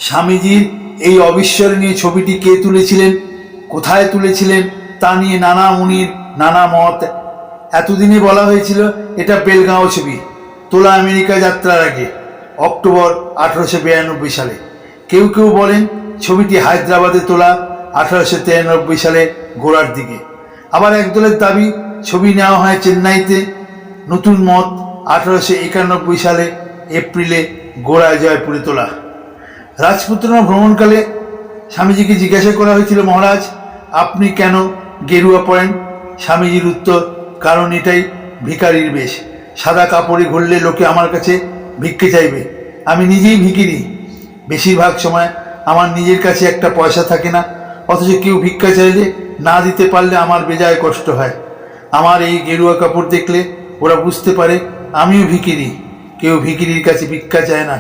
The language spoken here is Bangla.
স্বামীজির এই অবিস্মরণীয় ছবিটি কে তুলেছিলেন, কোথায় তুলেছিলেন তা নিয়ে নানা মুনির নানা মত। এতদিনে বলা হয়েছিল এটা বেলগাঁও ছবি, তোলা আমেরিকা যাত্রার আগে, অক্টোবর 1892 সালে। কেউ কেউ বলেন ছবিটি হায়দ্রাবাদে তোলা 1893 সালে গোড়ার দিকে। আবার একদলের দাবি ছবি নেওয়া হয় চেন্নাইতে। নতুন মত 1891 সালে এপ্রিলে গোড়ায় জয়পুরে তোলা। রাজপুতনা ভ্রমণকালে স্বামীজিকে জিজ্ঞাসা করা হয়েছিল, মহারাজ আপনি কেন গেরুয়া পরেন? স্বামীজির উত্তর, কারণ এটাই ভিখারির বেশ। সাদা কাপড়ে ঘুরলে লোকে আমার কাছে ভিক্ষে চাইবে, আমি নিজেই ভিখিরি। বেশিরভাগ সময় আমার নিজের কাছে একটা পয়সা থাকে না, অথচ কেউ ভিক্ষা চাইলে না দিতে পারলে আমার বেজায় কষ্ট হয়। আমার এই গেরুয়া কাপড় দেখলে ওরা বুঝতে পারে আমিও ভিখিরি। কেউ ভিখিরির কাছে ভিক্ষা চায় না।